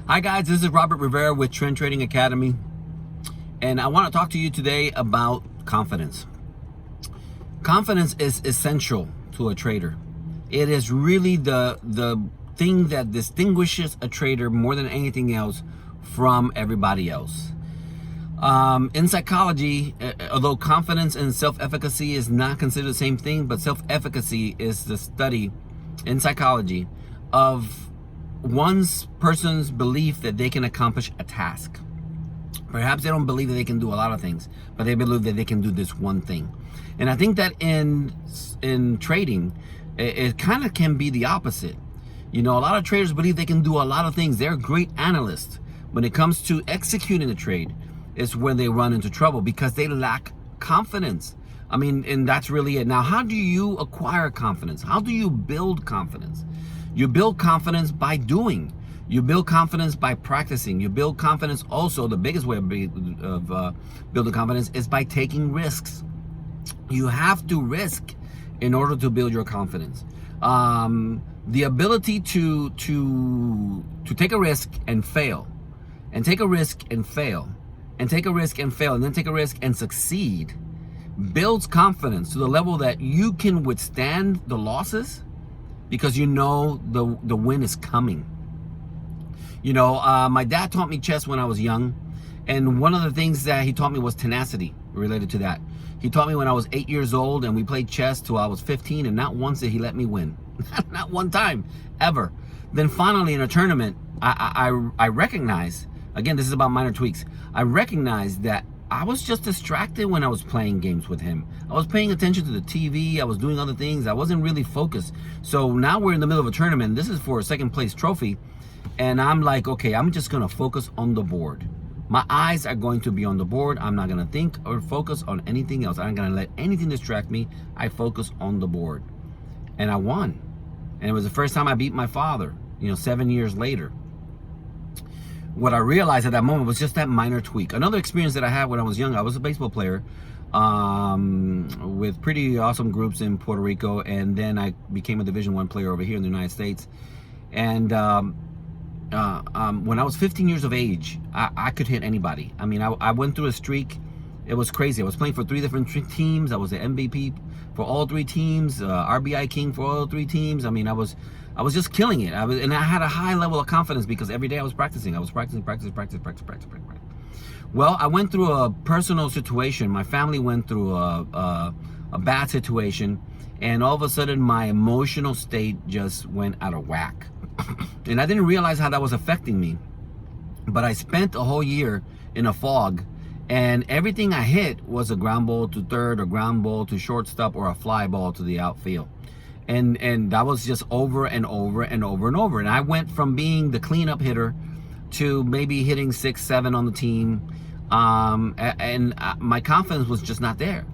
Hi guys, this is Robert Rivera with Trend Trading Academy, and I want to talk to you today about confidence. Confidence is essential to a trader. It is really the thing that distinguishes a trader more than anything else from everybody else. In psychology, although confidence and self-efficacy is not considered the same thing, but self-efficacy is the study in psychology of one's person's belief that they can accomplish a task. Perhaps they don't believe that they can do a lot of things, but they believe that they can do this one thing. And I think that in trading, it kind of can be the opposite. You know, a lot of traders believe they can do a lot of things. They're great analysts. When it comes to executing a trade, it's when they run into trouble because they lack confidence. I mean, and that's really it. Now, how do you acquire confidence? How do you build confidence? You build confidence by doing. You build confidence by practicing. You build confidence also, the biggest way of building confidence is by taking risks. You have to risk in order to build your confidence. The ability to take a risk and fail, and take a risk and fail, and take a risk and fail, and then take a risk and succeed, builds confidence to the level that you can withstand the losses because you know the win is coming. You know, my dad taught me chess when I was young, and one of the things that he taught me was tenacity related to that. He taught me when I was 8 years old, and we played chess till I was 15, and not once did he let me win. Not one time, ever. Then finally in a tournament, I recognized, again, this is about minor tweaks, I recognized that I was just distracted when I was playing games with him. I was paying attention to the TV, I was doing other things, I wasn't really focused. So now we're in the middle of a tournament, this is for a second place trophy, and I'm like, okay, I'm just gonna focus on the board. My eyes are going to be on the board. I'm not gonna think or focus on anything else. I'm not gonna let anything distract me. I focus on the board. And I won. And it was the first time I beat my father, 7 years later. What I realized at that moment was just that minor tweak. Another experience that I had when I was young, I was a baseball player with pretty awesome groups in Puerto Rico, and then I became a Division I player over here in the United States. And when I was 15 years of age, I could hit anybody. I mean, I went through a streak. It was crazy. I was playing for 3 different teams. I was the MVP for all 3 teams, RBI king for all 3 teams. I mean, I was just killing it. And I had a high level of confidence because every day I was practicing. I was practicing. Well, I went through a personal situation. My family went through a bad situation, and all of a sudden my emotional state just went out of whack. And I didn't realize how that was affecting me. But I spent a whole year in a fog, and everything I hit was a ground ball to third, a ground ball to shortstop, or a fly ball to the outfield. And that was just over and over and over and over. And I went from being the cleanup hitter to maybe hitting 6, 7 on the team. My confidence was just not there.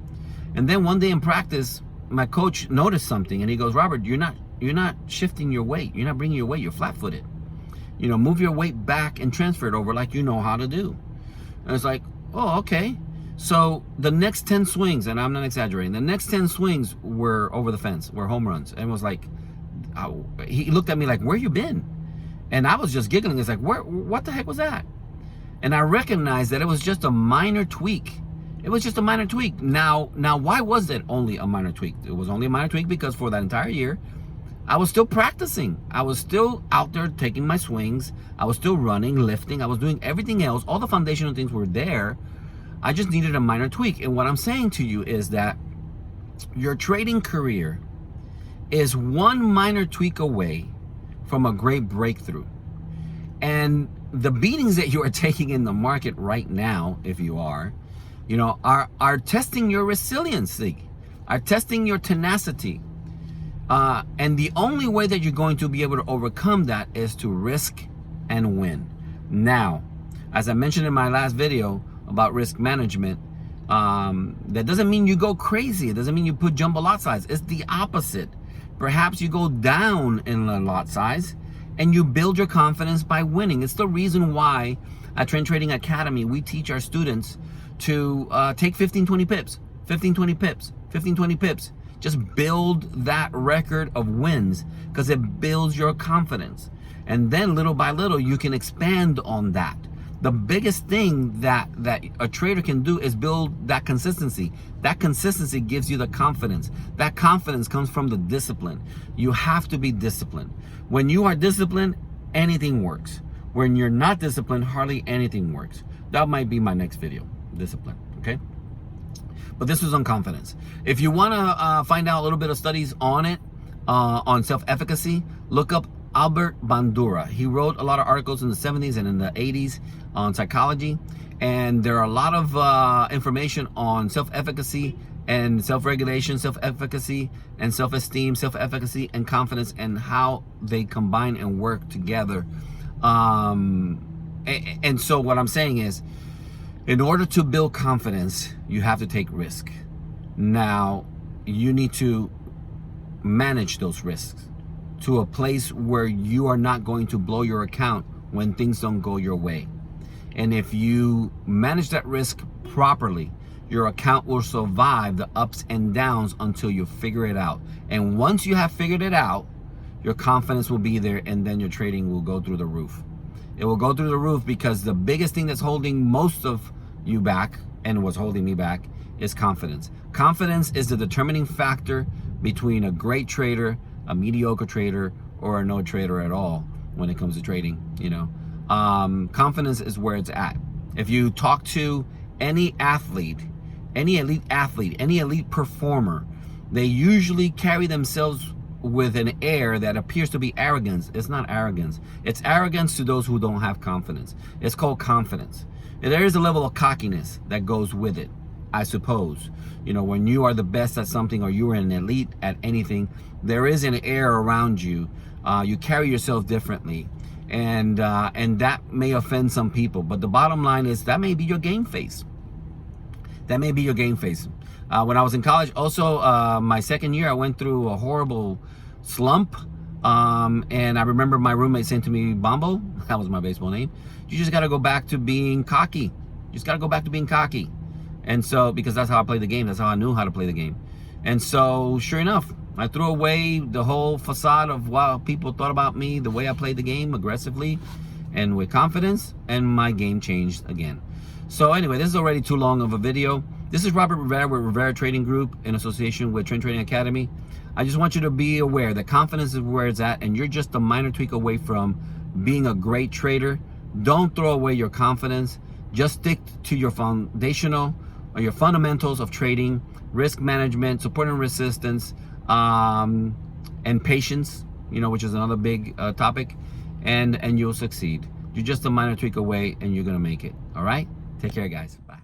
And then one day in practice, my coach noticed something, and he goes, "Robert, you're not shifting your weight. You're not bringing your weight. You're flat-footed. Move your weight back and transfer it over like you know how to do." And it's like, oh, okay. So the next 10 swings, and I'm not exaggerating, the next 10 swings were over the fence, were home runs. And it was like, he looked at me like, "Where you been?" And I was just giggling. It's like, what the heck was that? And I recognized that it was just a minor tweak. It was just a minor tweak. Now, why was it only a minor tweak? It was only a minor tweak because for that entire year, I was still practicing. I was still out there taking my swings. I was still running, lifting. I was doing everything else. All the foundational things were there. I just needed a minor tweak. And what I'm saying to you is that your trading career is one minor tweak away from a great breakthrough. And the beatings that you are taking in the market right now, if you are testing your resiliency, are testing your tenacity. And the only way that you're going to be able to overcome that is to risk and win. Now, as I mentioned in my last video about risk management, that doesn't mean you go crazy. It doesn't mean you put jumbo lot size. It's the opposite. Perhaps you go down in the lot size and you build your confidence by winning. It's the reason why at Trend Trading Academy, we teach our students to take 15, 20 pips, 15, 20 pips, 15, 20 pips. Just build that record of wins because it builds your confidence. And then little by little, you can expand on that. The biggest thing that a trader can do is build that consistency. That consistency gives you the confidence. That confidence comes from the discipline. You have to be disciplined. When you are disciplined, anything works. When you're not disciplined, hardly anything works. That might be my next video, discipline, okay? But this was on confidence. If you want to find out a little bit of studies on it, on self-efficacy, look up Albert Bandura. He wrote a lot of articles in the 70s and in the 80s on psychology. And there are a lot of information on self-efficacy and self-regulation, self-efficacy and self-esteem, self-efficacy and confidence, and how they combine and work together. And so what I'm saying is, in order to build confidence, you have to take risk. Now, you need to manage those risks to a place where you are not going to blow your account when things don't go your way. And if you manage that risk properly, your account will survive the ups and downs until you figure it out. And once you have figured it out, your confidence will be there, and then your trading will go through the roof. It will go through the roof because the biggest thing that's holding most of you back, and what's holding me back, is confidence. Confidence is the determining factor between a great trader, a mediocre trader, or a no trader at all when it comes to trading. You know, confidence is where it's at. If you talk to any athlete, any elite performer, they usually carry themselves with an air that appears to be arrogance. It's not arrogance. It's arrogance to those who don't have confidence. It's called confidence. And there is a level of cockiness that goes with it, I suppose. You know, when you are the best at something, or you are an elite at anything, there is an air around you. You carry yourself differently, and that may offend some people. But the bottom line is that may be your game face. That may be your game face. When I was in college, also my second year, I went through a horrible slump. And I remember my roommate saying to me, Bombo, that was my baseball name, you just got to go back to being cocky. You just got to go back to being cocky. And so, because that's how I played the game. That's how I knew how to play the game. And so, sure enough, I threw away the whole facade of what people thought about me, the way I played the game aggressively and with confidence, and my game changed again. So anyway, this is already too long of a video. This is Robert Rivera with Rivera Trading Group in association with Trend Trading Academy. I just want you to be aware that confidence is where it's at, and you're just a minor tweak away from being a great trader. Don't throw away your confidence. Just stick to your foundational or your fundamentals of trading, risk management, support and resistance, and patience, you know, which is another big topic, and you'll succeed. You're just a minor tweak away, and you're gonna make it. All right? Take care, guys. Bye.